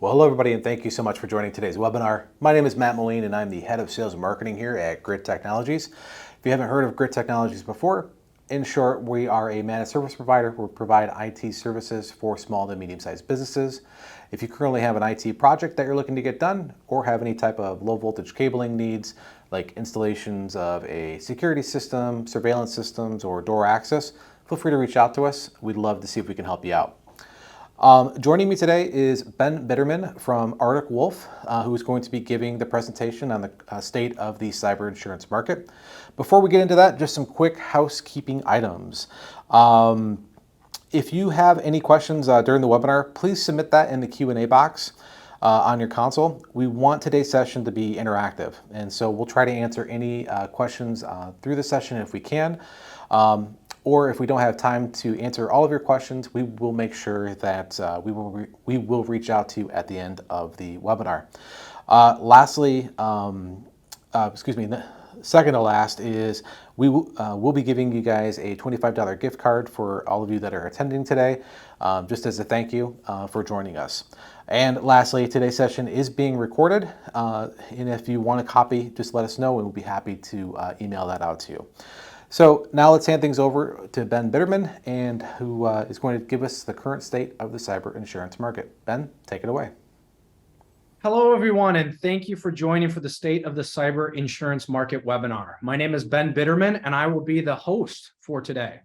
Well, hello everybody, and thank you so much for joining today's webinar. My name is Matt Moline, and I'm the Head of Sales and Marketing here at Grit Technologies. If you haven't heard of Grit Technologies before, in short, we are a managed service provider. We provide IT services for small to medium-sized businesses. If you currently have an IT project that you're looking to get done, or have any type of low voltage cabling needs, like installations of a security system, surveillance systems, or door access, feel free to reach out to us. We'd love to see if we can help you out. Joining me today is Ben Bitterman from Arctic Wolf, who is going to be giving the presentation on the state of the cyber insurance market. Before we get into that, just some quick housekeeping items. If you have any questions during the webinar, please submit that in the Q&A box on your console. We want today's session to be interactive, and so we'll try to answer any questions through the session if we can. Or if we don't have time to answer all of your questions, we will make sure that we will reach out to you at the end of the webinar. Lastly, second to last is we'll be giving you guys a $25 gift card for all of you that are attending today, just as a thank you for joining us. And lastly, today's session is being recorded, and if you want a copy, just let us know and we'll be happy to email that out to you. So now let's hand things over to Ben Bitterman, and who is going to give us the current state of the cyber insurance market. Ben, take it away. Hello, everyone, and thank you for joining for the State of the Cyber Insurance Market webinar. My name is Ben Bitterman, and I will be the host for today.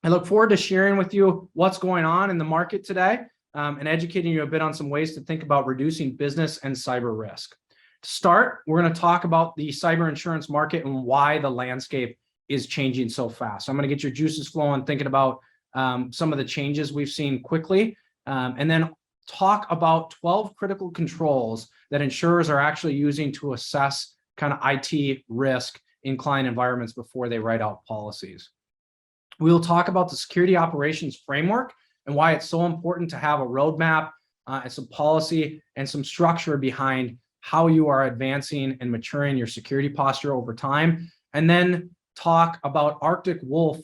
I look forward to sharing with you what's going on in the market today and educating you a bit on some ways to think about reducing business and cyber risk. To start, we're going to talk about the cyber insurance market and why the landscape is changing so fast. So I'm going to get your juices flowing, thinking about some of the changes we've seen quickly, and then talk about 12 critical controls that insurers are actually using to assess kind of IT risk in client environments before they write out policies. We'll talk about the security operations framework and why it's so important to have a roadmap and some policy and some structure behind how you are advancing and maturing your security posture over time. And then talk about Arctic Wolf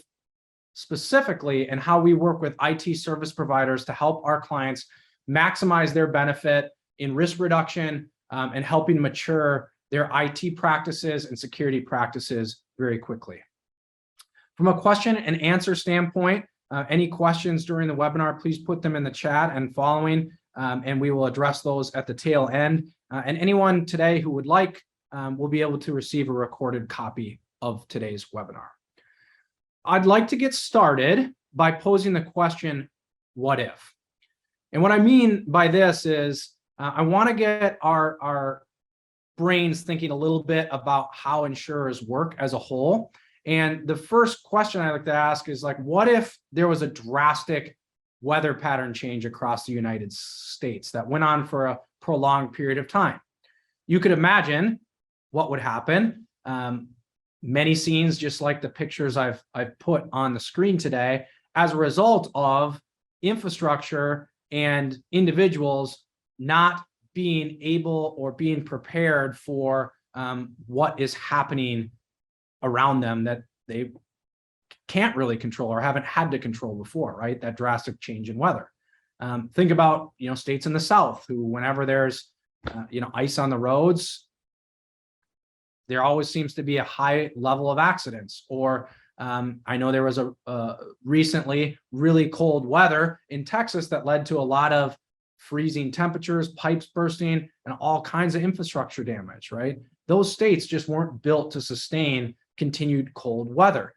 specifically and how we work with IT service providers to help our clients maximize their benefit in risk reduction and helping mature their IT practices and security practices very quickly. From a question and answer standpoint, any questions during the webinar, please put them in the chat and following, and we will address those at the tail end. And anyone today who would like will be able to receive a recorded copy of today's webinar. I'd like to get started by posing the question, what if? And what I mean by this is I want to get our brains thinking a little bit about how insurers work as a whole. And the first question I like to ask is, like, what if there was a drastic weather pattern change across the United States that went on for a prolonged period of time? You could imagine what would happen. Many scenes, just like the pictures I've put on the screen today, as a result of infrastructure and individuals not being able or being prepared for what is happening around them that they can't really control or haven't had to control before, right? That drastic change in weather. Think about, states in the South who, whenever there's, ice on the roads, there always seems to be a high level of accidents. Or I know there was a recently really cold weather in Texas that led to a lot of freezing temperatures, pipes bursting, and all kinds of infrastructure damage, right? Those states just weren't built to sustain continued cold weather.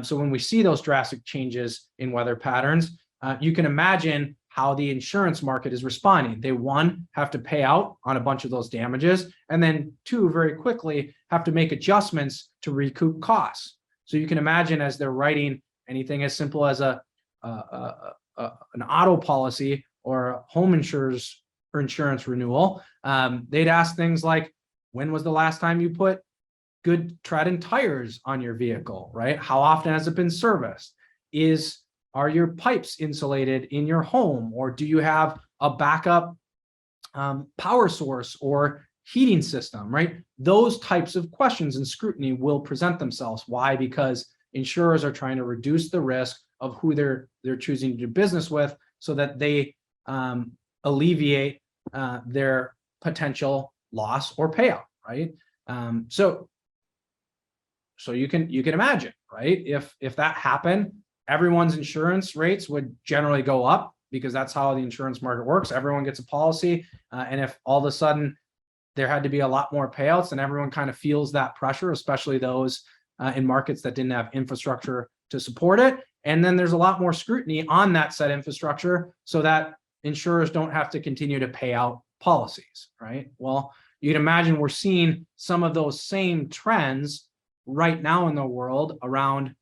So when we see those drastic changes in weather patterns, you can imagine how the insurance market is responding. They, one, have to pay out on a bunch of those damages, and then two, very quickly have to make adjustments to recoup costs. So you can imagine, as they're writing anything as simple as an auto policy or a home insurance renewal, they'd ask things like, when was the last time you put good tread and tires on your vehicle, right? How often has it been serviced? Are your pipes insulated in your home, or do you have a backup power source or heating system, right? Those types of questions and scrutiny will present themselves. Why? Because insurers are trying to reduce the risk of who they're choosing to do business with, so that they alleviate their potential loss or payout, right? So you can imagine, right? If that happened, everyone's insurance rates would generally go up because that's how the insurance market works. Everyone gets a policy, and if all of a sudden there had to be a lot more payouts, and everyone kind of feels that pressure, especially those in markets that didn't have infrastructure to support it. And then there's a lot more scrutiny on that said infrastructure so that insurers don't have to continue to pay out policies, right? Well, you can imagine we're seeing some of those same trends right now in the world around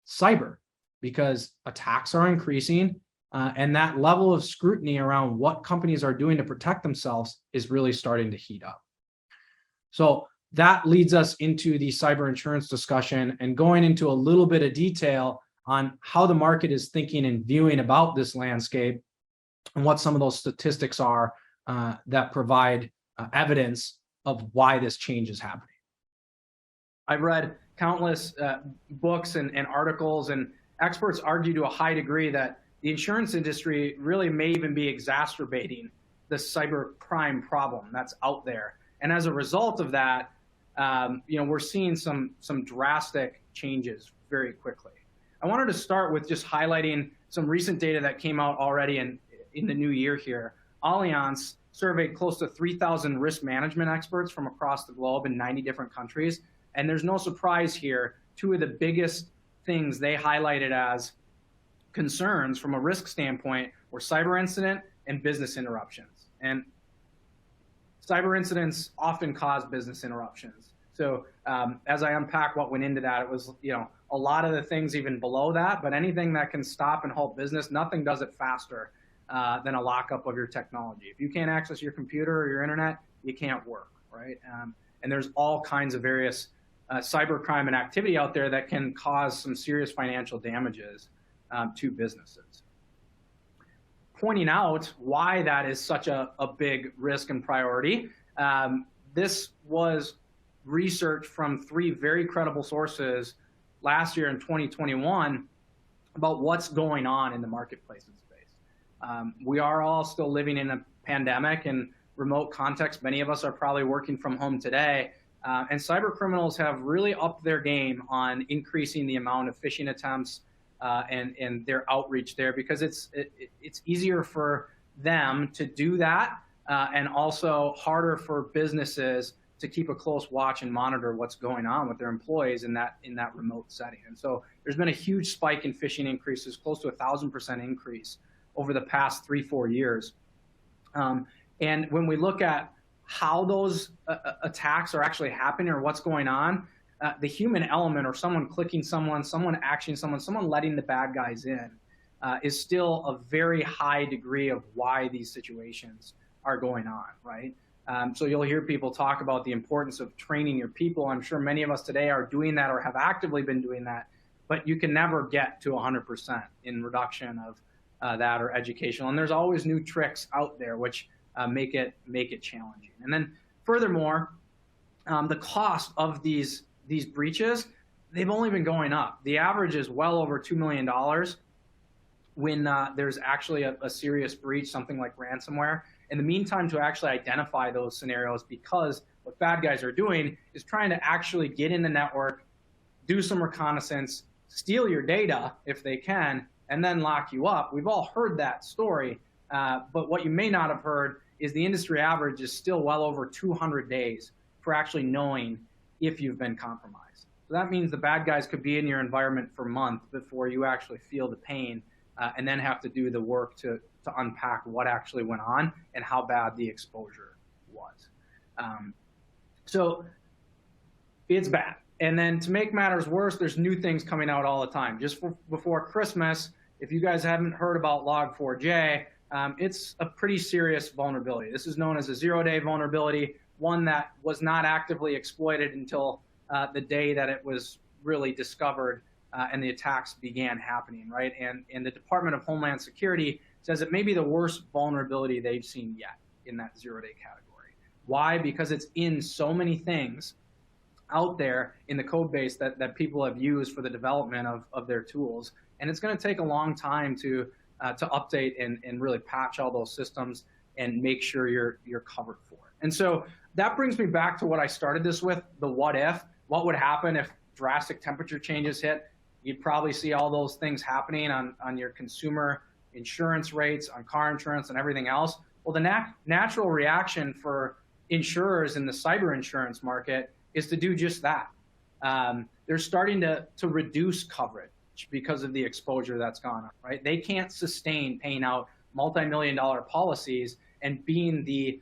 cyber, because attacks are increasing, and that level of scrutiny around what companies are doing to protect themselves is really starting to heat up. So that leads us into the cyber insurance discussion and going into a little bit of detail on how the market is thinking and viewing about this landscape and what some of those statistics are that provide evidence of why this change is happening. I've read countless books and articles, and experts argue to a high degree that the insurance industry really may even be exacerbating the cyber crime problem that's out there. And as a result of that, we're seeing some drastic changes very quickly. I wanted to start with just highlighting some recent data that came out already in the new year here. Allianz surveyed close to 3,000 risk management experts from across the globe in 90 different countries. And there's no surprise here, two of the biggest things they highlighted as concerns from a risk standpoint were cyber incident and business interruptions. And cyber incidents often cause business interruptions. So as I unpack what went into that, it was a lot of the things even below that, but anything that can stop and halt business, nothing does it faster than a lockup of your technology. If you can't access your computer or your internet, you can't work, right? And there's all kinds of various cybercrime and activity out there that can cause some serious financial damages to businesses. Pointing out why that is such a big risk and priority, this was research from 3 very credible sources last year in 2021 about what's going on in the marketplace and space. We are all still living in a pandemic and remote context. Many of us are probably working from home today. And cyber criminals have really upped their game on increasing the amount of phishing attempts and their outreach there, because it's easier for them to do that and also harder for businesses to keep a close watch and monitor what's going on with their employees in that remote setting. And so there's been a huge spike in phishing increases, close to 1,000% increase over the past 3-4 years. And when we look at how those attacks are actually happening or what's going on, the human element, or someone clicking someone actioning someone letting the bad guys in, is still a very high degree of why these situations are going on, right? So you'll hear people talk about the importance of training your people. I'm sure many of us today are doing that or have actively been doing that, but you can never get to 100% in reduction of that or educational. And there's always new tricks out there which make it challenging. And then furthermore, the cost of these breaches, they've only been going up. The average is well over $2 million when there's actually a serious breach, something like ransomware. In the meantime, to actually identify those scenarios, because what bad guys are doing is trying to actually get in the network, do some reconnaissance, steal your data if they can, and then lock you up. We've all heard that story, but what you may not have heard is the industry average is still well over 200 days for actually knowing if you've been compromised. So that means the bad guys could be in your environment for months before you actually feel the pain and then have to do the work to unpack what actually went on and how bad the exposure was. So it's bad. And then to make matters worse, there's new things coming out all the time. Just before Christmas, if you guys haven't heard about Log4j, it's a pretty serious vulnerability. This is known as a zero-day vulnerability, one that was not actively exploited until the day that it was really discovered and the attacks began happening, right? And the Department of Homeland Security says it may be the worst vulnerability they've seen yet in that zero-day category. Why? Because it's in so many things out there in the code base that people have used for the development of their tools. And it's going to take a long time to update and really patch all those systems. and make sure you're covered for it. And so that brings me back to what I started this with, the what if. What would happen if drastic temperature changes hit? You'd probably see all those things happening on your consumer insurance rates, on car insurance, and everything else. Well, the natural reaction for insurers in the cyber insurance market is to do just that. They're starting to reduce coverage because of the exposure that's gone on, right? They can't sustain paying out multi-million-dollar policies and being the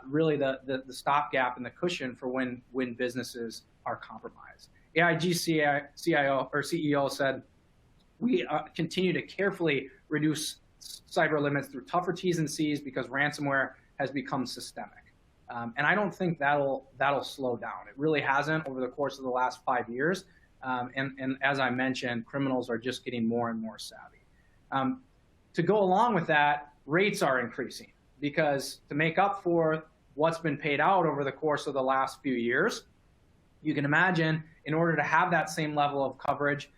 really the stopgap and the cushion for when businesses are compromised. AIG CIO or CEO said, we continue to carefully reduce cyber limits through tougher T's and C's because ransomware has become systemic. And I don't think that'll slow down. It really hasn't over the course of the last 5 years. And as I mentioned, criminals are just getting more and more savvy. To go along with that, rates are increasing because to make up for what's been paid out over the course of the last few years, you can imagine in order to have that same level of coverage,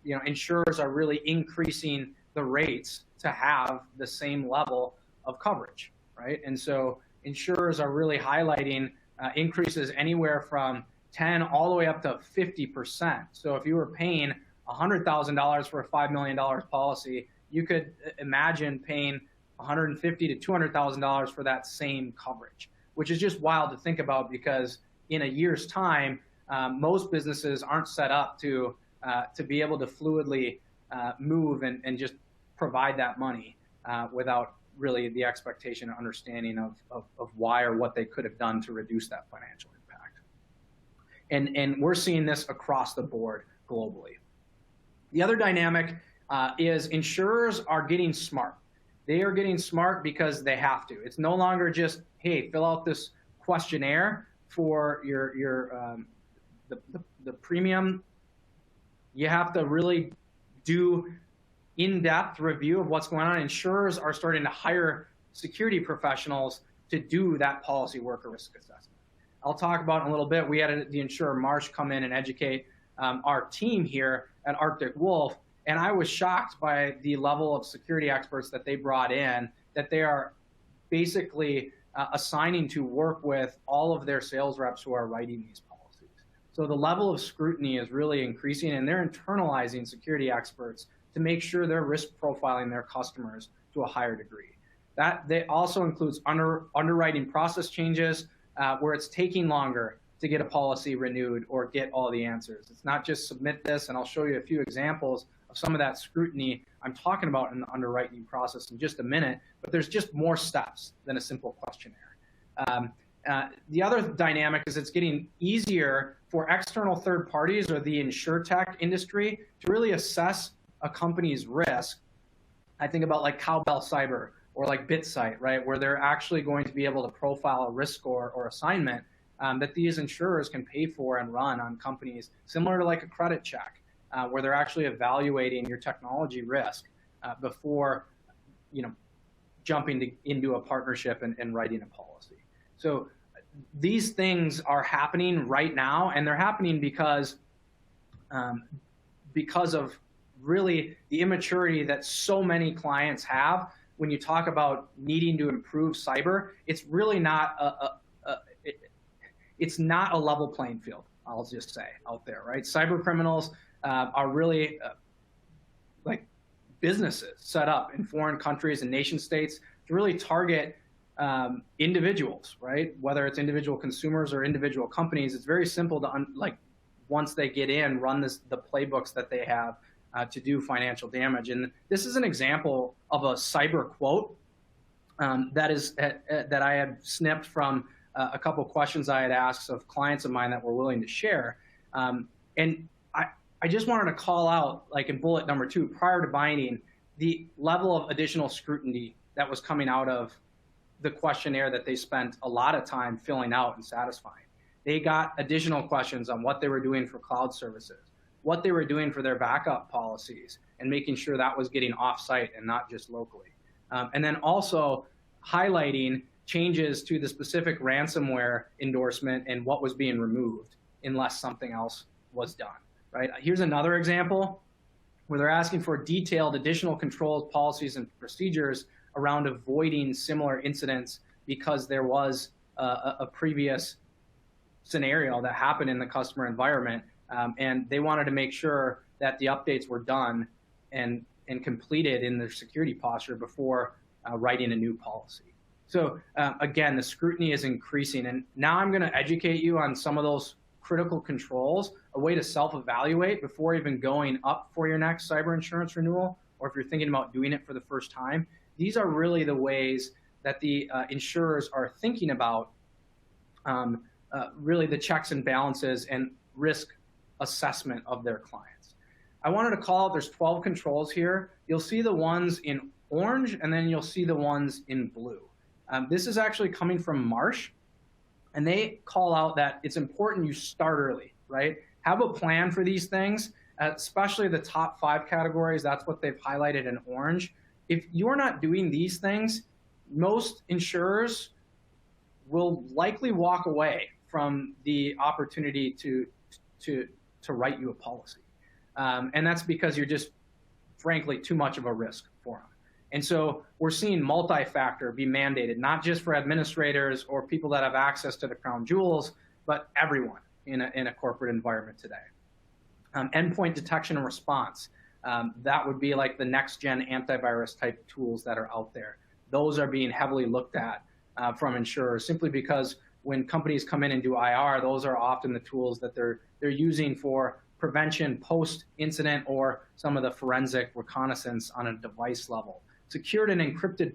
insurers are really increasing the rates to have the same level of coverage, right? And so insurers are really highlighting increases anywhere from 10 all the way up to 50%. So if you were paying $100,000 for a $5 million policy, you could imagine paying $150,000 to $200,000 for that same coverage, which is just wild to think about because in a year's time, most businesses aren't set up to be able to fluidly move and just provide that money without really the expectation and understanding of why or what they could have done to reduce that financial impact. And we're seeing this across the board globally. The other dynamic is insurers are getting smart. They are getting smart because they have to. It's no longer just, hey, fill out this questionnaire for the premium. You have to really do in-depth review of what's going on. Insurers are starting to hire security professionals to do that policy work or risk assessment. I'll talk about in a little bit. We had the insurer Marsh come in and educate our team here at Arctic Wolf, and I was shocked by the level of security experts that they brought in, that they are basically assigning to work with all of their sales reps who are writing these policies. So the level of scrutiny is really increasing, and they're internalizing security experts to make sure they're risk profiling their customers to a higher degree. That also includes underwriting process changes where it's taking longer to get a policy renewed or get all the answers. It's not just submit this, and I'll show you a few examples of some of that scrutiny I'm talking about in the underwriting process in just a minute, but there's just more steps than a simple questionnaire. The other dynamic is it's getting easier for external third parties or the insurtech industry to really assess a company's risk. I think about like Cowbell Cyber or like BitSight, right, where they're actually going to be able to profile a risk score or assignment that these insurers can pay for and run on companies, similar to like a credit check, where they're actually evaluating your technology risk before, jumping into a partnership and writing a policy. So these things are happening right now, and they're happening because of really the immaturity that so many clients have. When you talk about needing to improve cyber, it's really not it's not a level playing field, I'll just say, out there, right? Cyber criminals are really like businesses set up in foreign countries and nation states to really target individuals, right? Whether it's individual consumers or individual companies, it's very simple to, once they get in, run the playbooks that they have to do financial damage. And this is an example of a cyber quote that I had snipped from a couple of questions I had asked of clients of mine that were willing to share. And I just wanted to call out, like in bullet number 2, prior to binding, the level of additional scrutiny that was coming out of the questionnaire that they spent a lot of time filling out and satisfying. They got additional questions on what they were doing for cloud services, what they were doing for their backup policies, and making sure that was getting off-site and not just locally. And then also highlighting changes to the specific ransomware endorsement and what was being removed unless something else was done, right? Here's another example where they're asking for detailed additional controls, policies, and procedures around avoiding similar incidents because there was a previous scenario that happened in the customer environment, and they wanted to make sure that the updates were done and completed in their security posture before writing a new policy. So again, the scrutiny is increasing, and now I'm going to educate you on some of those critical controls, a way to self-evaluate before even going up for your next cyber insurance renewal, or if you're thinking about doing it for the first time. These are really the ways that the insurers are thinking about really the checks and balances and risk assessment of their clients. I wanted to call out, there's 12 controls here. You'll see the ones in orange, and then you'll see the ones in blue. This is actually coming from Marsh, and they call out that it's important you start early, right? Have a plan for these things, especially the top 5 categories. That's what they've highlighted in orange. If you're not doing these things, most insurers will likely walk away from the opportunity to write you a policy. And that's because you're just, frankly, too much of a risk for them. And so we're seeing multi-factor be mandated, not just for administrators or people that have access to the crown jewels, but everyone in a corporate environment today. Endpoint detection and response. That would be like the next-gen antivirus type tools that are out there. Those are being heavily looked at from insurers, simply because when companies come in and do IR, those are often the tools that they're using for prevention post-incident or some of the forensic reconnaissance on a device level. Secured and encrypted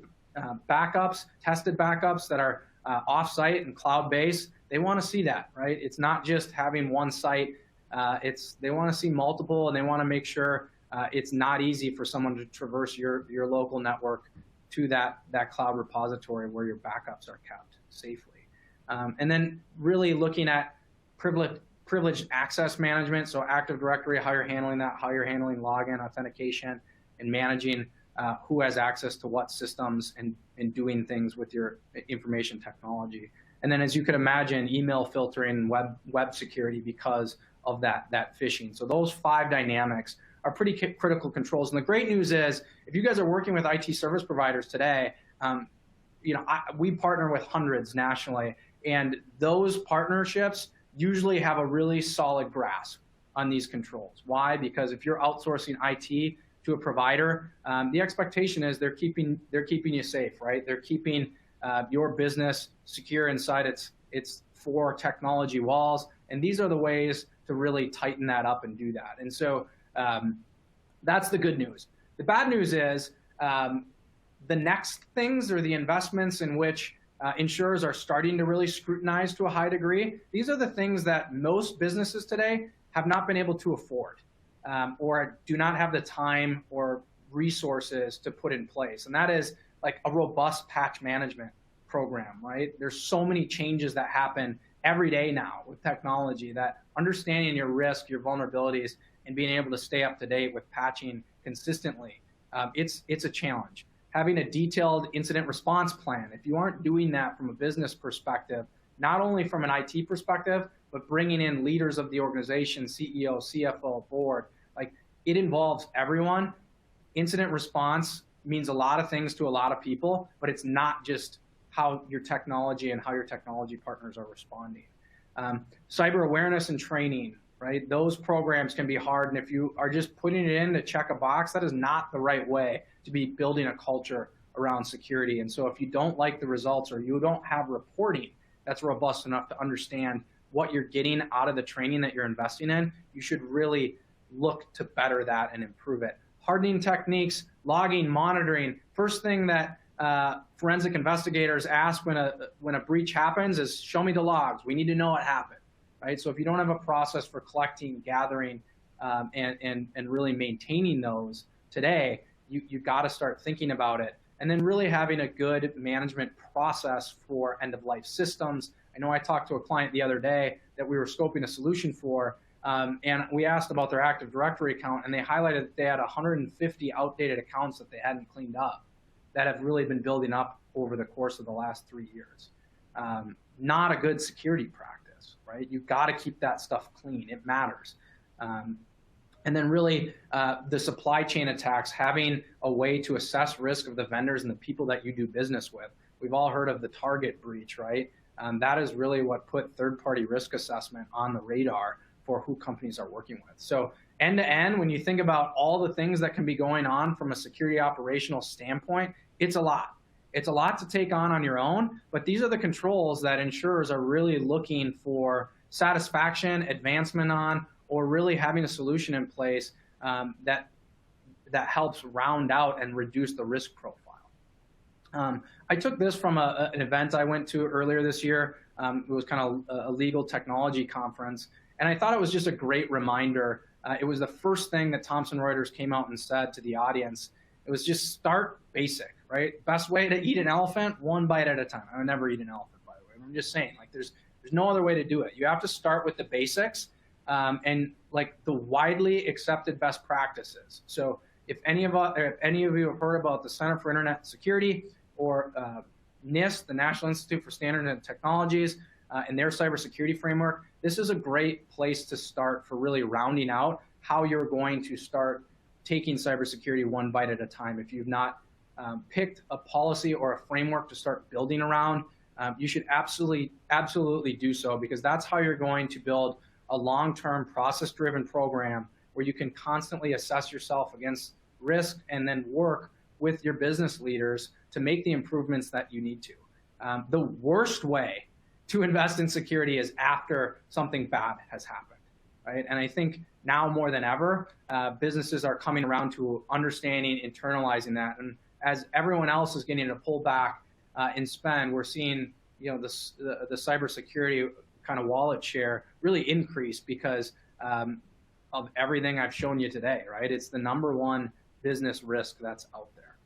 backups, tested backups that are off-site and cloud-based, they want to see that, right? It's not just having one site. They want to see multiple, and they want to make sure it's not easy for someone to traverse your local network to that cloud repository where your backups are kept safely. And then really looking at privileged access management, so Active Directory, how you're handling that, how you're handling login authentication, and managing who has access to what systems and doing things with your information technology. And then, as you can imagine, email filtering, web security because of that phishing. So those 5 dynamics are pretty critical controls. And the great news is, if you guys are working with IT service providers today, we partner with hundreds nationally, and those partnerships usually have a really solid grasp on these controls. Why? Because if you're outsourcing IT to a provider, the expectation is they're keeping you safe, right? They're keeping your business secure inside its 4 technology walls, and these are the ways to really tighten that up and do that. And so that's the good news. The bad news is the next things, or the investments in which insurers are starting to really scrutinize to a high degree. These are the things that most businesses today have not been able to afford, or do not have the time or resources to put in place. And that is like a robust patch management program, right? There's so many changes that happen every day now with technology that understanding your risk, your vulnerabilities, and being able to stay up to date with patching consistently, it's a challenge. Having a detailed incident response plan, if you aren't doing that from a business perspective, not only from an IT perspective, but bringing in leaders of the organization, CEO, CFO, board, like it involves everyone. Incident response means a lot of things to a lot of people, but it's not just how your technology and how your technology partners are responding. Cyber awareness and training, right? Those programs can be hard, and if you are just putting it in to check a box, that is not the right way to be building a culture around security. And so if you don't like the results, or you don't have reporting that's robust enough to understand what you're getting out of the training that you're investing in, you should really look to better that and improve it. Hardening techniques, logging, monitoring. First thing that forensic investigators ask when a breach happens is, show me the logs. We need to know what happened, right? So if you don't have a process for collecting, gathering, and really maintaining those today, you got to start thinking about it. And then really having a good management process for end-of-life systems. I know I talked to a client the other day that we were scoping a solution for, and we asked about their Active Directory account, and they highlighted that they had 150 outdated accounts that they hadn't cleaned up, that have really been building up over the course of the last 3 years. Not a good security practice, right? You've got to keep that stuff clean. It matters. And then really the supply chain attacks, having a way to assess risk of the vendors and the people that you do business with. We've all heard of the Target breach, right? That is really what put third-party risk assessment on the radar for who companies are working with. So end to end, when you think about all the things that can be going on from a security operational standpoint, it's a lot. It's a lot to take on your own, but these are the controls that insurers are really looking for satisfaction, advancement on, or really having a solution in place that helps round out and reduce the risk profile. I took this from an event I went to earlier this year. It was kind of a legal technology conference, and I thought it was just a great reminder. It was the first thing that Thomson Reuters came out and said to the audience. It was just start basic, right? Best way to eat an elephant, one bite at a time. I would never eat an elephant, by the way. I'm just saying, like, there's no other way to do it. You have to start with the basics and like the widely accepted best practices. So if any of you have heard about the Center for Internet Security or NIST, the National Institute for Standards and Technologies, and their cybersecurity framework, this is a great place to start for really rounding out how you're going to start taking cybersecurity one bite at a time. If you've not picked a policy or a framework to start building around, you should absolutely do so, because that's how you're going to build a long-term process-driven program where you can constantly assess yourself against risk and then work with your business leaders to make the improvements that you need to. The worst way to invest in security is after something bad has happened, right? And I think now more than ever, businesses are coming around to understanding, internalizing that. And as everyone else is getting to pull back in spend, we're seeing, you know, the cybersecurity kind of wallet share really increase because of everything I've shown you today, right? It's the #1 business risk that's out there.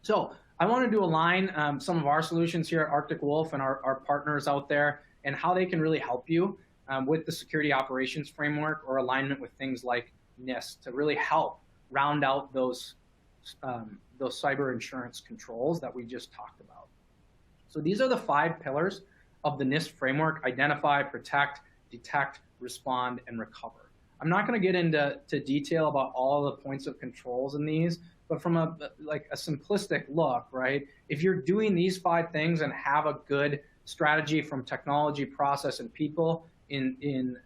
So I wanted to align some of our solutions here at Arctic Wolf and our partners out there and how they can really help you with the security operations framework or alignment with things like NIST to really help round out those cyber insurance controls that we just talked about. So these are the 5 pillars of the NIST framework: identify, protect, detect, respond, and recover. I'm not going to get into detail about all the points of controls in these, but from a simplistic look, right? If you're doing these 5 things and have a good strategy from technology, process, and people in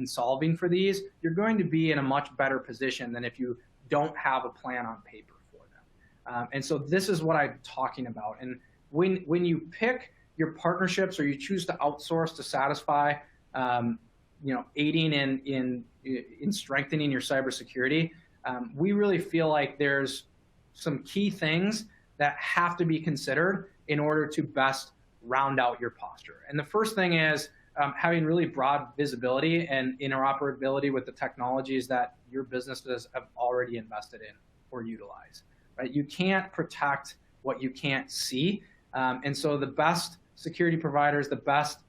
solving for these, you're going to be in a much better position than if you don't have a plan on paper for them. And so this is what I'm talking about. And when you pick your partnerships or you choose to outsource to satisfy, aiding in strengthening your cybersecurity, we really feel like there's some key things that have to be considered in order to best round out your posture. And the first thing is having really broad visibility and interoperability with the technologies that your businesses have already invested in or utilized. Right? You can't protect what you can't see, and so the best security providers, the best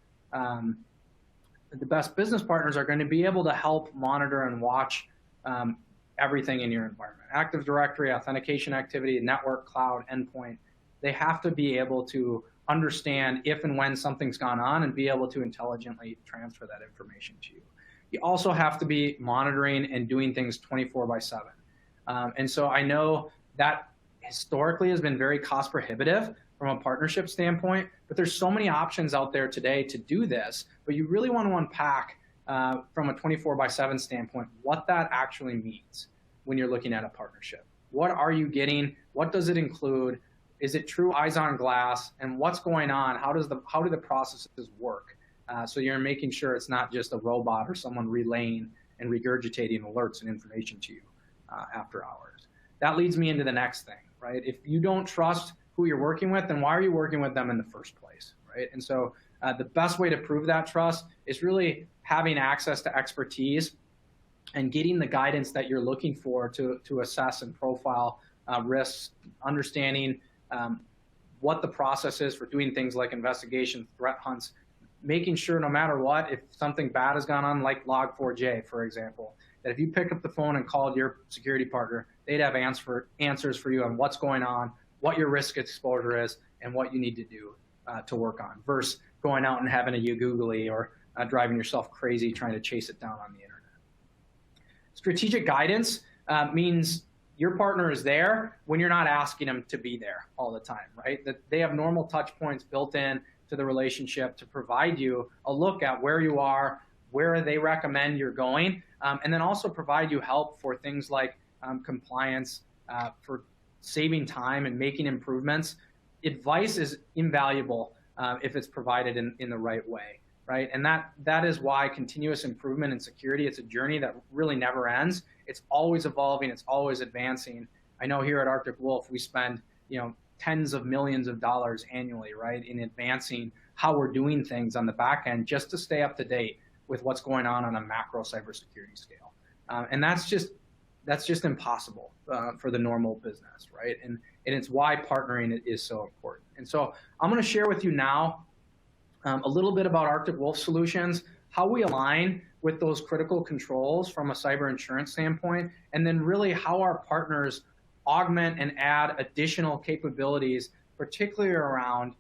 business partners are going to be able to help monitor and watch everything in your environment. Active Directory, authentication activity, network, cloud, endpoint. They have to be able to understand if and when something's gone on and be able to intelligently transfer that information to you. You also have to be monitoring and doing things 24/7. And so I know that historically has been very cost prohibitive from a partnership standpoint, but there's so many options out there today to do this, but you really want to unpack from a 24/7 standpoint what that actually means when you're looking at a partnership. What are you getting? What does it include? Is it true eyes on glass? And what's going on? How do the processes work? So you're making sure it's not just a robot or someone relaying and regurgitating alerts and information to you after hours. That leads me into the next thing, right? If you don't trust who you're working with, then why are you working with them in the first place, right? And so the best way to prove that trust is really having access to expertise and getting the guidance that you're looking for to assess and profile risks, understanding what the process is for doing things like investigation, threat hunts, making sure no matter what, if something bad has gone on, like Log4j, for example, that if you picked up the phone and called your security partner, they'd have answers for you on what's going on, what your risk exposure is, and what you need to do to work on, versus going out and having a googly or driving yourself crazy trying to chase it down on the internet. Strategic guidance means your partner is there when you're not asking them to be there all the time, right? That they have normal touch points built in to the relationship to provide you a look at where you are, where they recommend you're going, and then also provide you help for things like compliance, for saving time and making improvements. Advice is invaluable if it's provided in the right way, right? And that is why continuous improvement in security, it's a journey that really never ends. It's always evolving, it's always advancing. I know here at Arctic Wolf, we spend, tens of millions of dollars annually, right, in advancing how we're doing things on the back end just to stay up to date with what's going on a macro cybersecurity scale. And that's just impossible for the normal business, right? And it's why partnering is so important. And so I'm going to share with you now a little bit about Arctic Wolf Solutions, how we align with those critical controls from a cyber insurance standpoint, and then really how our partners augment and add additional capabilities, particularly around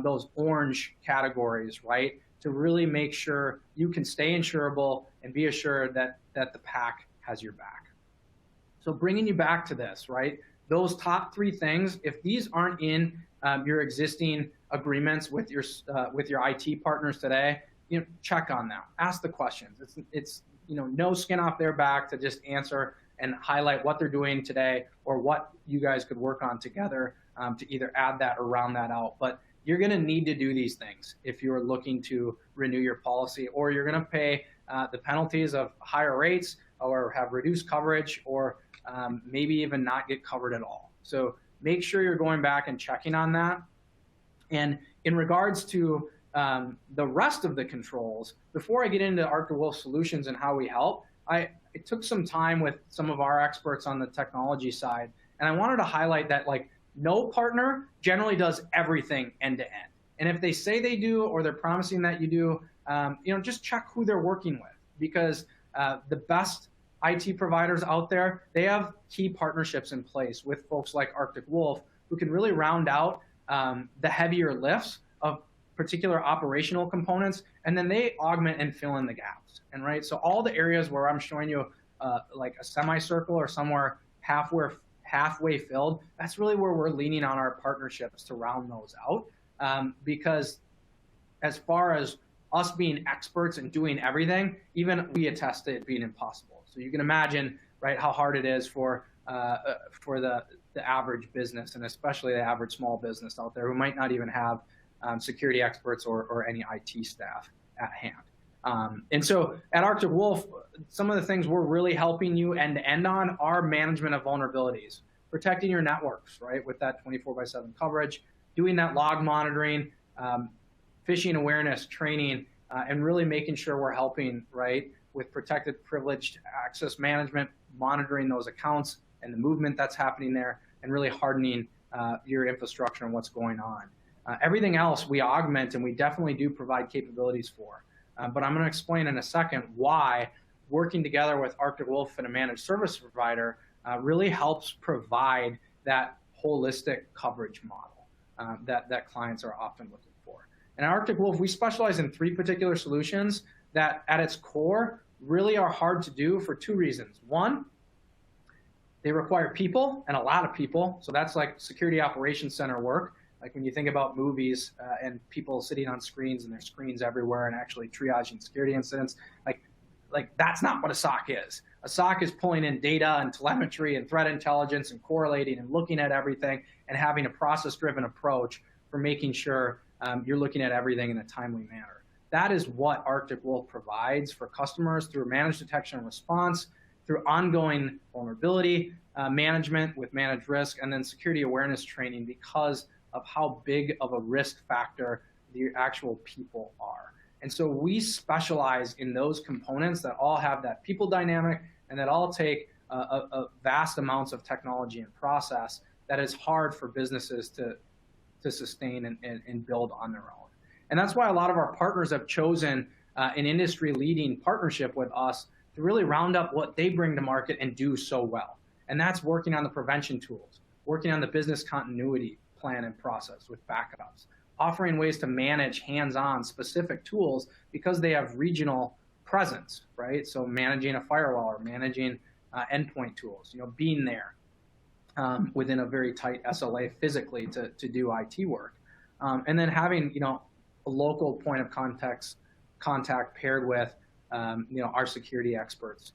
those orange categories, right? To really make sure you can stay insurable and be assured that the PAC has your back. So bringing you back to this, right? Those top three things, if these aren't in your existing agreements with your IT partners today, check on them. Ask the questions. It's no skin off their back to just answer and highlight what they're doing today or what you guys could work on together to either add that or round that out. But you're going to need to do these things if you're looking to renew your policy, or you're going to pay the penalties of higher rates or have reduced coverage, or maybe even not get covered at all. So make sure you're going back and checking on that. And in regards to the rest of the controls, before I get into Arctic Wolf Solutions and how we help, I took some time with some of our experts on the technology side, and I wanted to highlight that no partner generally does everything end to end. And if they say they do, or they're promising that you do, just check who they're working with, because the best IT providers out there, they have key partnerships in place with folks like Arctic Wolf, who can really round out the heavier lifts of particular operational components, and then they augment and fill in the gaps. And right, so all the areas where I'm showing you like a semicircle or somewhere halfway filled, that's really where we're leaning on our partnerships to round those out. Because as far as us being experts and doing everything, even we attest to it being impossible. So you can imagine, right, how hard it is for the average business, and especially the average small business out there who might not even have security experts or any IT staff at hand. And so at Arctic Wolf, some of the things we're really helping you end to end on are management of vulnerabilities, protecting your networks, right, with that 24/7 coverage, doing that log monitoring, phishing awareness training, and really making sure we're helping, right, with protected privileged access management, monitoring those accounts and the movement that's happening there, and really hardening your infrastructure and what's going on. Everything else we augment, and we definitely do provide capabilities for. But I'm going to explain in a second why working together with Arctic Wolf and a managed service provider really helps provide that holistic coverage model that clients are often looking for. And at Arctic Wolf, we specialize in three particular solutions that at its core really are hard to do for two reasons. One, they require people, and a lot of people. So that's like security operations center work. Like when you think about movies and people sitting on screens and there's screens everywhere and actually triaging security incidents, like that's not what a SOC is. A SOC is pulling in data and telemetry and threat intelligence and correlating and looking at everything and having a process-driven approach for making sure you're looking at everything in a timely manner. That is what Arctic Wolf provides for customers through managed detection and response, through ongoing vulnerability management with managed risk, and then security awareness training, because of how big of a risk factor the actual people are. And so we specialize in those components that all have that people dynamic and that all take a vast amounts of technology and process that is hard for businesses to sustain and build on their own. And that's why a lot of our partners have chosen an industry-leading partnership with us to really round up what they bring to market and do so well. And that's working on the prevention tools, working on the business continuity plan and process with backups, offering ways to manage hands-on specific tools because they have regional presence, right? So managing a firewall or managing endpoint tools, being there within a very tight SLA physically to do IT work. And then having, a local point of contact paired with, our security experts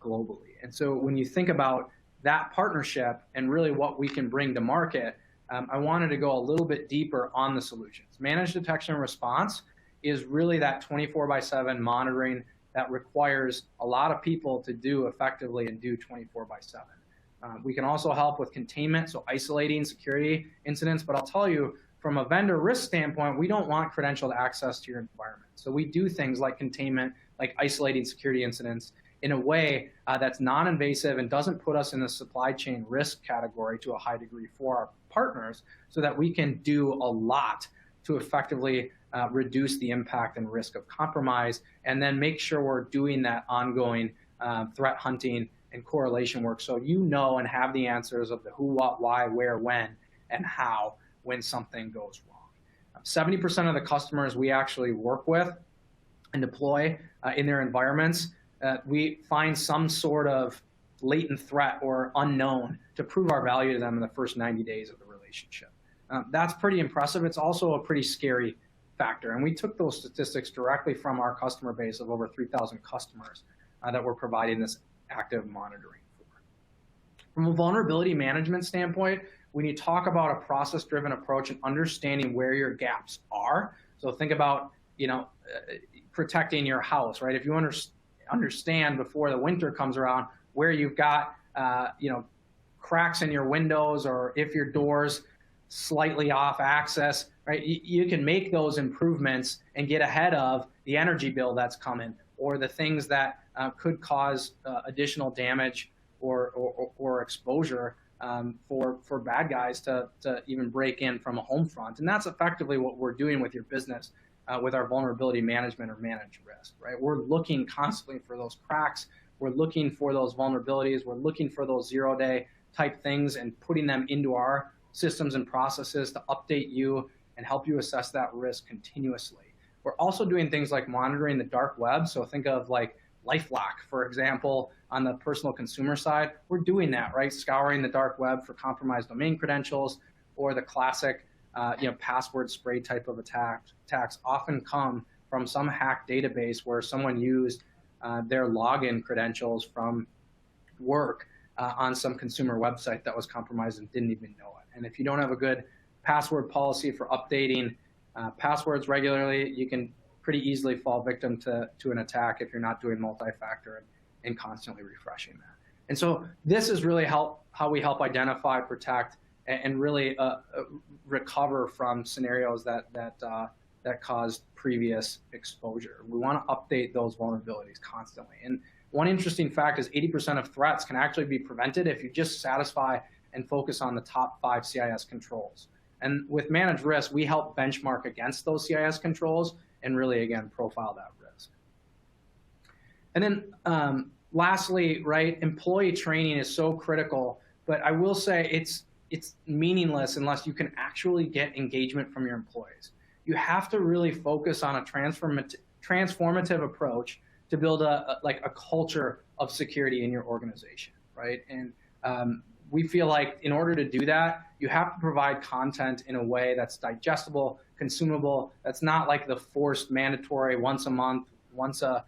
globally. And so when you think about that partnership and really what we can bring to market, I wanted to go a little bit deeper on the solutions. Managed detection and response is really that 24/7 monitoring that requires a lot of people to do effectively and do 24/7. We can also help with containment, so isolating security incidents, but I'll tell you, from a vendor risk standpoint, we don't want credentialed access to your environment. So we do things like containment, like isolating security incidents in a way that's non-invasive and doesn't put us in the supply chain risk category to a high degree for our partners, so that we can do a lot to effectively reduce the impact and risk of compromise, and then make sure we're doing that ongoing threat hunting and correlation work, so and have the answers of the who, what, why, where, when, and how when something goes wrong. 70% of the customers we actually work with and deploy in their environments, we find some sort of latent threat or unknown to prove our value to them in the first 90 days of the relationship. That's pretty impressive. It's also a pretty scary factor. And we took those statistics directly from our customer base of over 3,000 customers that we're providing this active monitoring for. From a vulnerability management standpoint, when you talk about a process-driven approach and understanding where your gaps are, so think about, protecting your house, right? If you understand before the winter comes around where you've got, cracks in your windows, or if your door's slightly off access, right? You can make those improvements and get ahead of the energy bill that's coming, or the things that could cause additional damage or exposure for bad guys to even break in from a home front. And that's effectively what we're doing with your business with our vulnerability management or managed risk, right? We're looking constantly for those cracks. We're looking for those vulnerabilities. We're looking for those zero-day type things and putting them into our systems and processes to update you and help you assess that risk continuously. We're also doing things like monitoring the dark web. So think of like LifeLock, for example, on the personal consumer side. We're doing that, right? Scouring the dark web for compromised domain credentials, or the classic, password spray type of attacks often come from some hacked database where someone used their login credentials from work on some consumer website that was compromised and didn't even know it. And if you don't have a good password policy for updating passwords regularly, you can pretty easily fall victim to an attack if you're not doing multi-factor and constantly refreshing that. And so this is really how we help identify, protect, and really recover from scenarios that caused previous exposure. We want to update those vulnerabilities constantly. And one interesting fact is 80% of threats can actually be prevented if you just satisfy and focus on the top 5 CIS controls. And with managed risk, we help benchmark against those CIS controls and really, again, profile that risk. And then lastly, right, employee training is so critical, but I will say it's meaningless unless you can actually get engagement from your employees. You have to really focus on a transformative approach to build a culture of security in your organization, right? And we feel like in order to do that, you have to provide content in a way that's digestible, consumable, that's not like the forced mandatory once a month, once a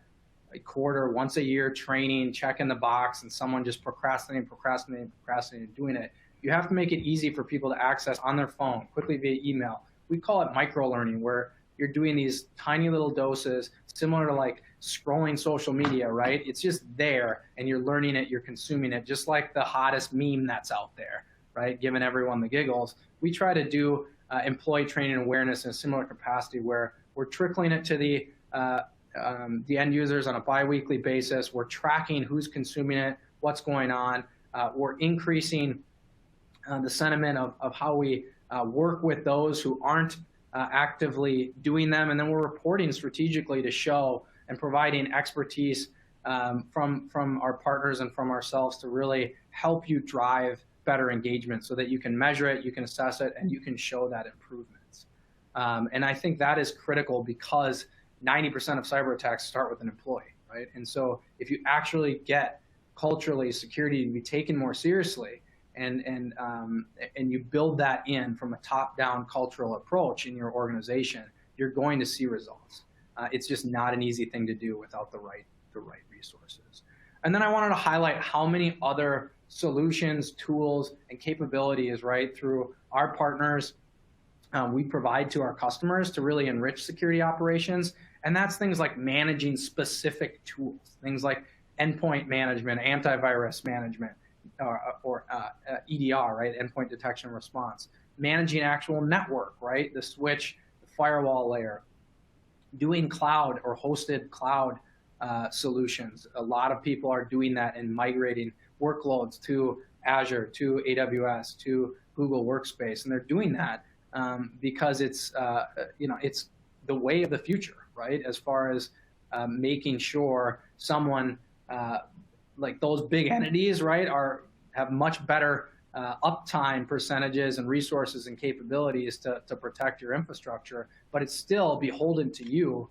quarter, once a year training, check in the box, and someone just procrastinating, doing it. You have to make it easy for people to access on their phone, quickly via email. We call it micro-learning, where you're doing these tiny little doses, similar to like scrolling social media, right? It's just there, and you're learning it, you're consuming it, just like the hottest meme that's out there, right? Giving everyone the giggles. We try to do employee training and awareness in a similar capacity, where we're trickling it to the end users on a bi-weekly basis. We're tracking who's consuming it, what's going on. We're increasing the sentiment of how we work with those who aren't actively doing them, and then we're reporting strategically to show and providing expertise from our partners and from ourselves to really help you drive better engagement so that you can measure it, you can assess it, and you can show that improvements. And I think that is critical because 90% of cyber attacks start with an employee, right? And so if you actually get culturally security to be taken more seriously, and you build that in from a top-down cultural approach in your organization, you're going to see results. It's just not an easy thing to do without the right resources. And then I wanted to highlight how many other solutions, tools, and capabilities, right, through our partners we provide to our customers to really enrich security operations. And that's things like managing specific tools, things like endpoint management, antivirus management, or EDR, right, endpoint detection and response, managing actual network, right, the switch, the firewall layer, doing cloud or hosted cloud solutions. A lot of people are doing that and migrating workloads to Azure, to AWS, to Google Workspace, and they're doing that because it's it's the way of the future, right? As far as making sure someone like those big entities, right, have much better uptime percentages and resources and capabilities to protect your infrastructure, but it's still beholden to you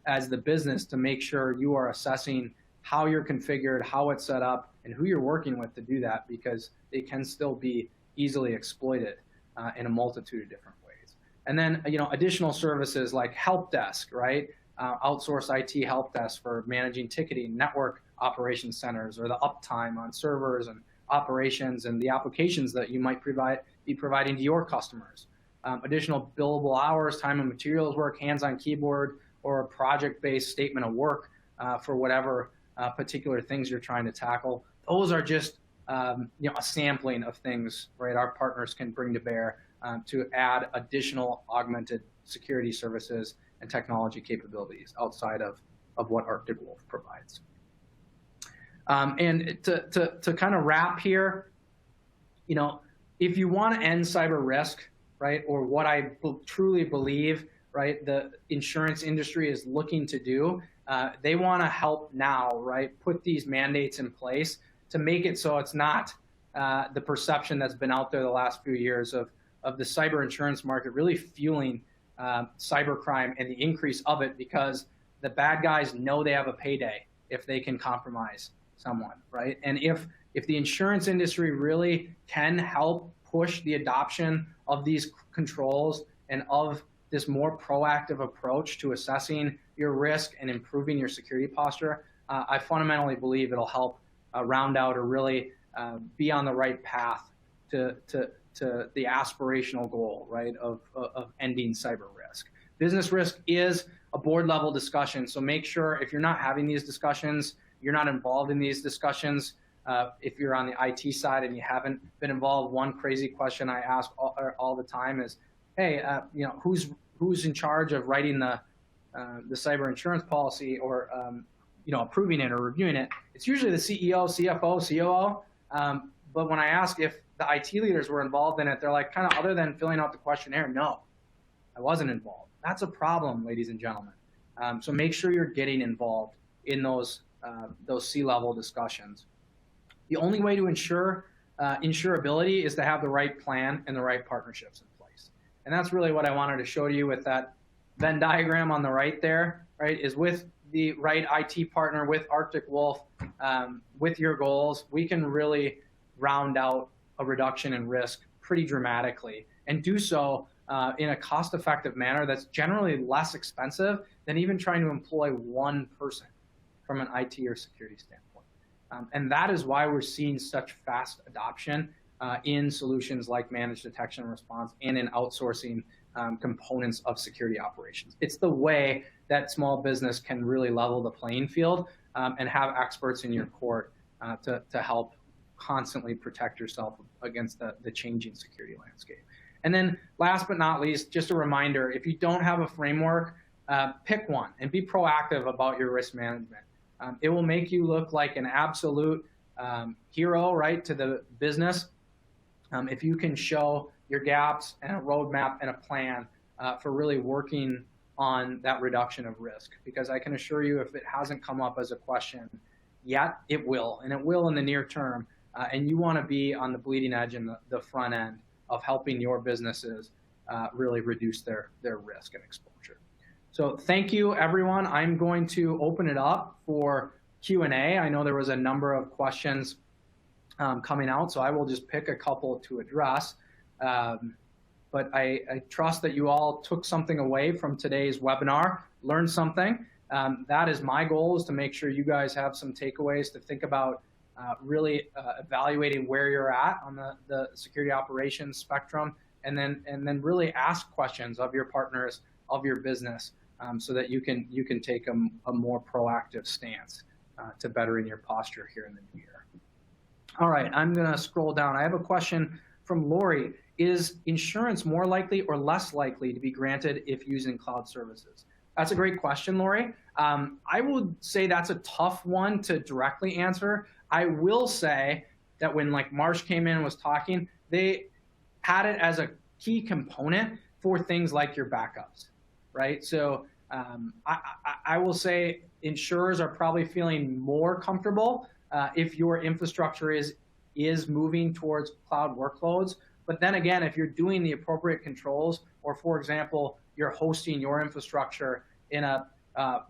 as the business to make sure you are assessing how you're configured, how it's set up, and who you're working with to do that, because it can still be easily exploited in a multitude of different ways. And then, additional services like help desk, right? Outsource IT help desk for managing ticketing, network operations centers, or the uptime on servers and operations and the applications that you might be providing to your customers. Additional billable hours, time and materials work, hands-on keyboard, or a project-based statement of work for whatever particular things you're trying to tackle. Those are just a sampling of things, right, our partners can bring to bear to add additional augmented security services and technology capabilities outside of what Arctic Wolf provides. And to kind of wrap here, if you want to end cyber risk, right, or what I truly believe, right, the insurance industry is looking to do, they want to help now, right, put these mandates in place to make it so it's not the perception that's been out there the last few years of the cyber insurance market really fueling cybercrime and the increase of it, because the bad guys know they have a payday if they can compromise someone, right? And if the insurance industry really can help push the adoption of these controls and of this more proactive approach to assessing your risk and improving your security posture, I fundamentally believe it'll help round out or really be on the right path to the aspirational goal, right, of ending cyber risk. Business risk is a board level discussion, so make sure if you're not having these discussions, you're not involved in these discussions. If you're on the IT side and you haven't been involved, one crazy question I ask all the time is, hey, who's in charge of writing the cyber insurance policy or approving it or reviewing it? It's usually the CEO, CFO, COO. But when I ask if the IT leaders were involved in it, they're like, kind of other than filling out the questionnaire, no, I wasn't involved. That's a problem, ladies and gentlemen. So make sure you're getting involved in those C-level discussions. The only way to ensure insurability is to have the right plan and the right partnerships in place. And that's really what I wanted to show you with that Venn diagram on the right there, right, is with the right IT partner, with Arctic Wolf, with your goals, we can really round out a reduction in risk pretty dramatically, and do so in a cost-effective manner that's generally less expensive than even trying to employ one person from an IT or security standpoint. And that is why we're seeing such fast adoption in solutions like managed detection and response and in outsourcing components of security operations. It's the way that small business can really level the playing field and have experts in your court to help constantly protect yourself against the changing security landscape. And then last but not least, just a reminder, if you don't have a framework, pick one and be proactive about your risk management. It will make you look like an absolute hero, right, to the business if you can show your gaps and a roadmap and a plan for really working on that reduction of risk. Because I can assure you, if it hasn't come up as a question yet, it will, and it will in the near term. And you want to be on the bleeding edge and the front end of helping your businesses really reduce their risk and exposure. So thank you, everyone. I'm going to open it up for Q&A. I know there was a number of questions coming out, so I will just pick a couple to address. But I trust that you all took something away from today's webinar, learned something. That is my goal, is to make sure you guys have some takeaways to think about really evaluating where you're at on the security operations spectrum, and then really ask questions of your partners, of your business, so that you can take a more proactive stance to bettering your posture here in the new year. All right, I'm gonna scroll down. I have a question from Lori. Is insurance more likely or less likely to be granted if using cloud services? That's a great question, Lori. I would say that's a tough one to directly answer. I will say that when like Marsh came in and was talking, they had it as a key component for things like your backups, right? So I will say insurers are probably feeling more comfortable if your infrastructure is moving towards cloud workloads. But then again, if you're doing the appropriate controls, or for example, you're hosting your infrastructure in a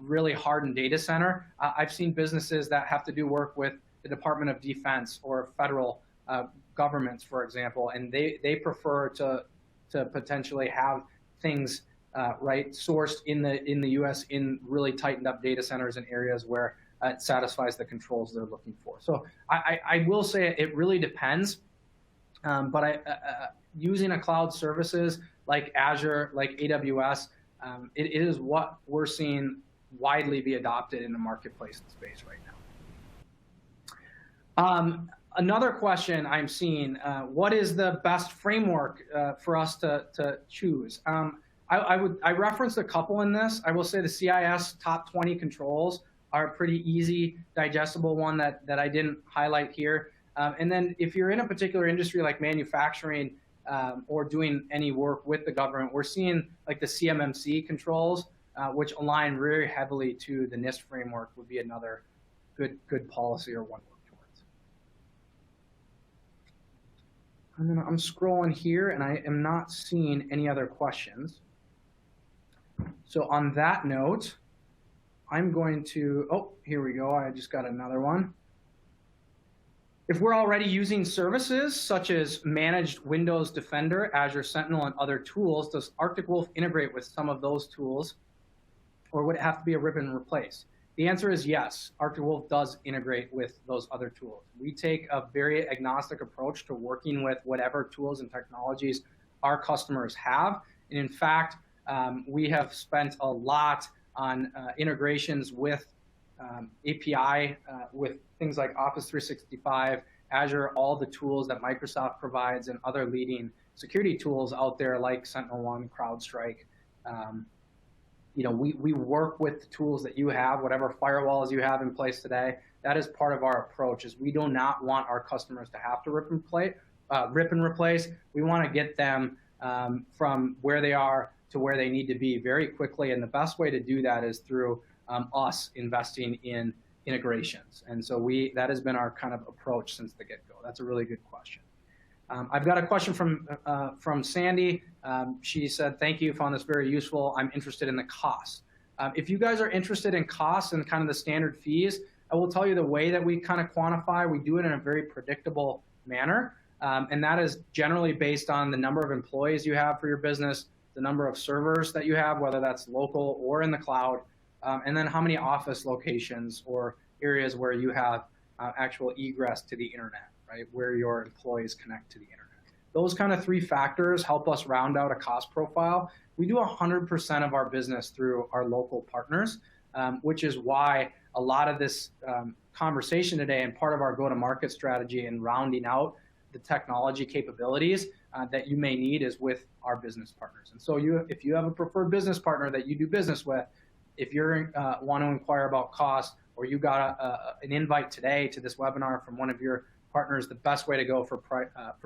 really hardened data center, I've seen businesses that have to do work with the Department of Defense or federal governments, for example, and they prefer to potentially have things right sourced in the U.S. in really tightened up data centers and areas where it satisfies the controls they're looking for. So I will say it really depends. But using a cloud services like Azure, like AWS, it is what we're seeing widely be adopted in the marketplace space right now. Another question I'm seeing, what is the best framework for us to choose? I referenced a couple in this. I will say the CIS top 20 controls are a pretty easy, digestible one that I didn't highlight here. And then if you're in a particular industry like manufacturing or doing any work with the government, we're seeing like the CMMC controls, which align very heavily to the NIST framework, would be another good policy or one to work towards. I'm scrolling here and I am not seeing any other questions. So on that note, I'm going to, oh, here we go. I just got another one. If we're already using services such as managed Windows Defender, Azure Sentinel, and other tools, does Arctic Wolf integrate with some of those tools, or would it have to be a rip and replace? The answer is yes. Arctic Wolf does integrate with those other tools. We take a very agnostic approach to working with whatever tools and technologies our customers have. And in fact, we have spent a lot on integrations with API, with things like Office 365, Azure, all the tools that Microsoft provides, and other leading security tools out there like SentinelOne, CrowdStrike. We work with the tools that you have, whatever firewalls you have in place today. That is part of our approach, is we do not want our customers to have to rip and replace. We want to get them from where they are to where they need to be very quickly. And the best way to do that is through us investing in integrations. And so that has been our kind of approach since the get-go. That's a really good question. I've got a question from Sandy. She said, thank you, found this very useful. I'm interested in the cost. If you guys are interested in costs and kind of the standard fees, I will tell you the way that we kind of quantify, we do it in a very predictable manner. And that is generally based on the number of employees you have for your business, the number of servers that you have, whether that's local or in the cloud, and then how many office locations or areas where you have actual egress to the internet, right, where your employees connect to the internet. Those kind of three factors help us round out a cost profile. We do 100% of our business through our local partners, which is why a lot of this conversation today and part of our go-to-market strategy and rounding out the technology capabilities that you may need is with our business partners. And so if you have a preferred business partner that you do business with, if you want to inquire about cost, or you got an invite today to this webinar from one of your partners, the best way to go for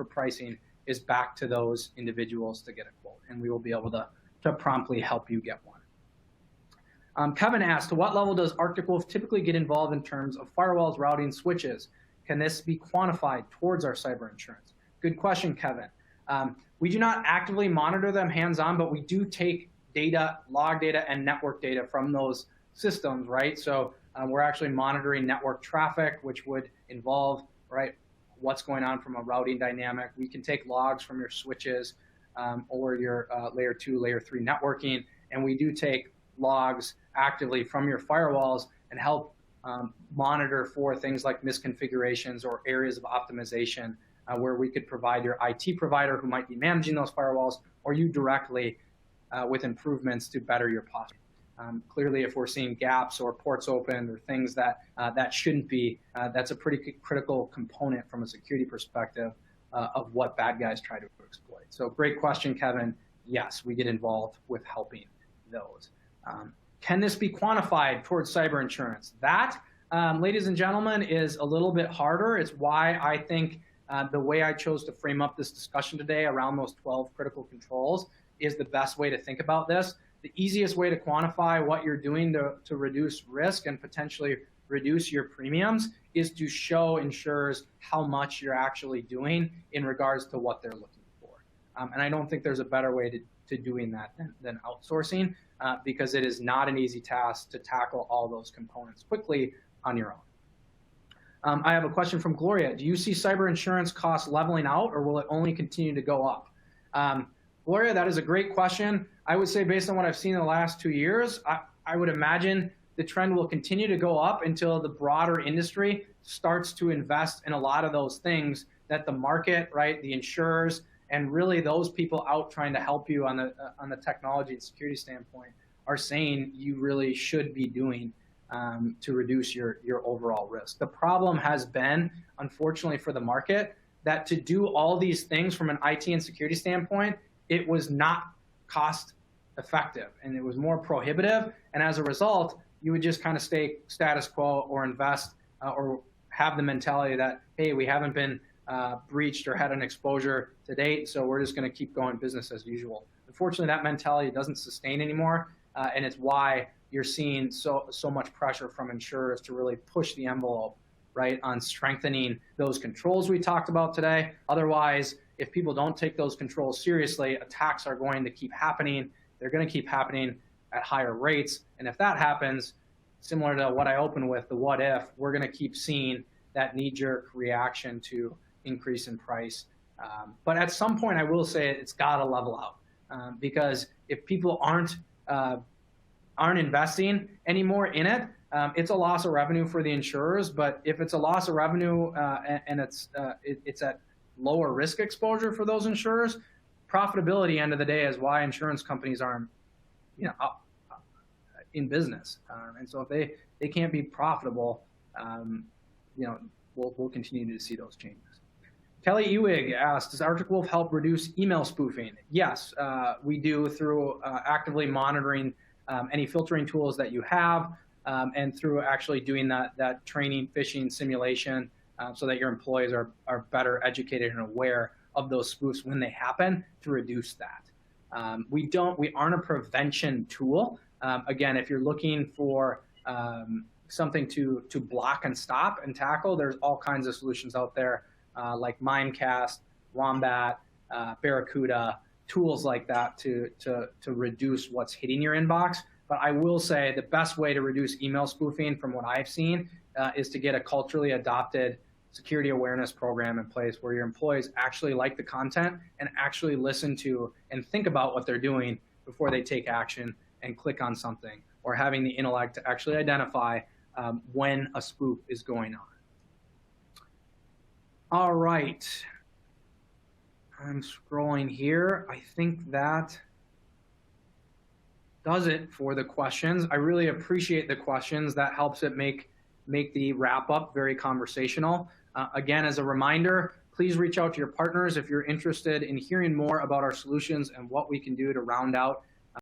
pricing is back to those individuals to get a quote, and we will be able to promptly help you get one. Kevin asked, to what level does Arctic Wolf typically get involved in terms of firewalls, routing, switches? Can this be quantified towards our cyber insurance? Good question, Kevin. We do not actively monitor them hands-on, but we do take data, log data, and network data from those systems, right? So we're actually monitoring network traffic, which would involve, right, what's going on from a routing dynamic. We can take logs from your switches or your layer 2, layer 3 networking, and we do take logs actively from your firewalls and help monitor for things like misconfigurations or areas of optimization where we could provide your IT provider who might be managing those firewalls or you directly with improvements to better your posture. Clearly, if we're seeing gaps or ports open or things that that shouldn't be, that's a pretty critical component from a security perspective of what bad guys try to exploit. So great question, Kevin. Yes, we get involved with helping those. Can this be quantified towards cyber insurance? That, ladies and gentlemen, is a little bit harder. It's why I think the way I chose to frame up this discussion today around those 12 critical controls is the best way to think about this. The easiest way to quantify what you're doing to reduce risk and potentially reduce your premiums is to show insurers how much you're actually doing in regards to what they're looking for. And I don't think there's a better way to doing that than outsourcing because it is not an easy task to tackle all those components quickly on your own. I have a question from Gloria. Do you see cyber insurance costs leveling out or will it only continue to go up? Gloria, that is a great question. I would say based on what I've seen in the last 2 years, I would imagine the trend will continue to go up until the broader industry starts to invest in a lot of those things that the market, right, the insurers, and really those people out trying to help you on the technology and security standpoint are saying you really should be doing to reduce your overall risk. The problem has been, unfortunately for the market, that to do all these things from an IT and security standpoint, it was not cost effective and it was more prohibitive. And as a result, you would just kind of stay status quo or invest or have the mentality that, hey, we haven't been breached or had an exposure to date, so we're just going to keep going business as usual. Unfortunately, that mentality doesn't sustain anymore, and it's why you're seeing so much pressure from insurers to really push the envelope, right, on strengthening those controls we talked about today. Otherwise, if people don't take those controls seriously, attacks are going to keep happening. They're going to keep happening at higher rates. And if that happens, similar to what I opened with, the what if, we're going to keep seeing that knee-jerk reaction to increase in price. But at some point, I will say it's got to level out because if people aren't investing anymore in it, it's a loss of revenue for the insurers. But if it's a loss of revenue and it's at lower risk exposure for those insurers, profitability end of the day is why insurance companies aren't, in business. And so if they can't be profitable, we'll continue to see those changes. Kelly Ewig asked, does Arctic Wolf help reduce email spoofing? Yes, we do through actively monitoring any filtering tools that you have and through actually doing that training, phishing simulation so that your employees are better educated and aware of those spoofs when they happen to reduce that. We aren't a prevention tool. Again, if you're looking for something to block and stop and tackle, there's all kinds of solutions out there like Mimecast, Wombat, Barracuda, tools like that to reduce what's hitting your inbox. But I will say the best way to reduce email spoofing from what I've seen is to get a culturally adopted security awareness program in place where your employees actually like the content and actually listen to and think about what they're doing before they take action and click on something, or having the intellect to actually identify when a spoof is going on. All right. I'm scrolling here. I think that does it for the questions. I really appreciate the questions. That helps it make the wrap up very conversational. Again, as a reminder, please reach out to your partners if you're interested in hearing more about our solutions and what we can do to round out